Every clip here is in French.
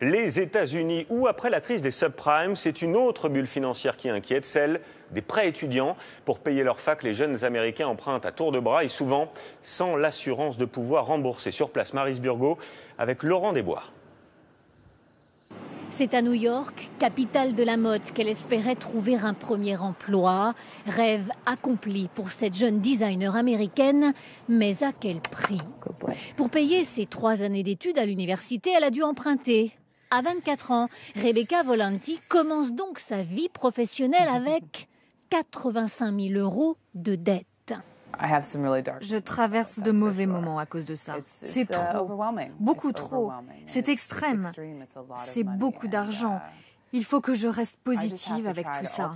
Les États-Unis, où après la crise des subprimes, c'est une autre bulle financière qui inquiète, celle des prêts étudiants. Pour payer leur fac, les jeunes Américains empruntent à tour de bras et souvent sans l'assurance de pouvoir rembourser. Sur place, Maryse Burgot avec Laurent Desbois. C'est à New York, capitale de la mode, qu'elle espérait trouver un premier emploi. Rêve accompli pour cette jeune designer américaine, mais à quel prix? Pour payer ses 3 années d'études à l'université, elle a dû emprunter. À 24 ans, Rebecca Volanti commence donc sa vie professionnelle avec 85 000 € de dette. Je traverse de mauvais moments à cause de ça. C'est trop, beaucoup trop. C'est extrême. C'est beaucoup d'argent. Il faut que je reste positive avec tout ça.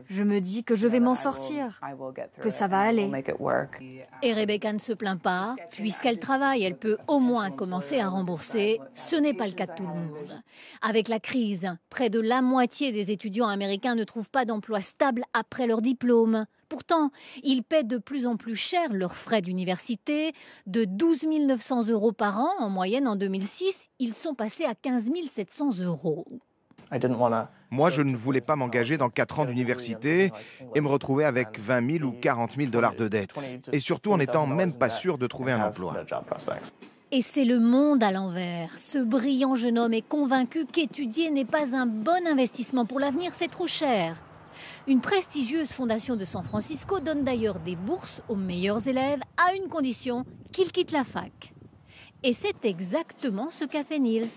Je me dis que je vais m'en sortir, que ça va aller. Et Rebecca ne se plaint pas, puisqu'elle travaille, elle peut au moins commencer à rembourser. Ce n'est pas le cas de tout le monde. Avec la crise, près de la moitié des étudiants américains ne trouvent pas d'emploi stable après leur diplôme. Pourtant, ils paient de plus en plus cher leurs frais d'université. De 12 900 € par an en moyenne en 2006, ils sont passés à 15 700 €. Moi, je ne voulais pas m'engager dans 4 ans d'université et me retrouver avec 20 000 ou 40 000 $ de dette. Et surtout en n'étant même pas sûr de trouver un emploi. Et c'est le monde à l'envers. Ce brillant jeune homme est convaincu qu'étudier n'est pas un bon investissement pour l'avenir, c'est trop cher. Une prestigieuse fondation de San Francisco donne d'ailleurs des bourses aux meilleurs élèves à une condition, qu'ils quittent la fac. Et c'est exactement ce qu'a fait Niels.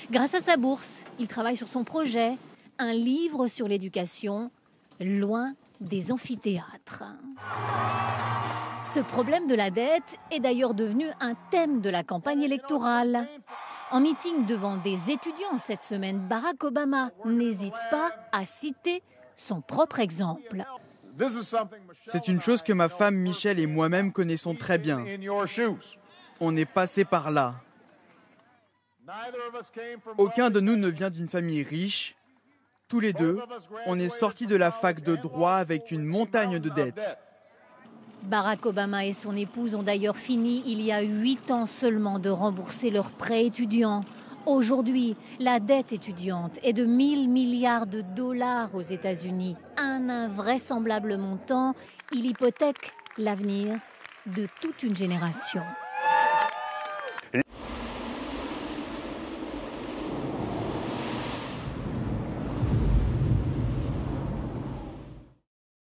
Grâce à sa bourse, il travaille sur son projet, un livre sur l'éducation, loin des amphithéâtres. Ce problème de la dette est d'ailleurs devenu un thème de la campagne électorale. En meeting devant des étudiants cette semaine, Barack Obama n'hésite pas à citer son propre exemple. C'est une chose que ma femme Michelle et moi-même connaissons très bien. On est passé par là. Aucun de nous ne vient d'une famille riche. Tous les deux, on est sortis de la fac de droit avec une montagne de dettes. Barack Obama et son épouse ont d'ailleurs fini, il y a 8 ans seulement, de rembourser leurs prêts étudiants. Aujourd'hui, la dette étudiante est de 1 000 milliards de dollars aux États-Unis. Un invraisemblable montant. Il hypothèque l'avenir de toute une génération.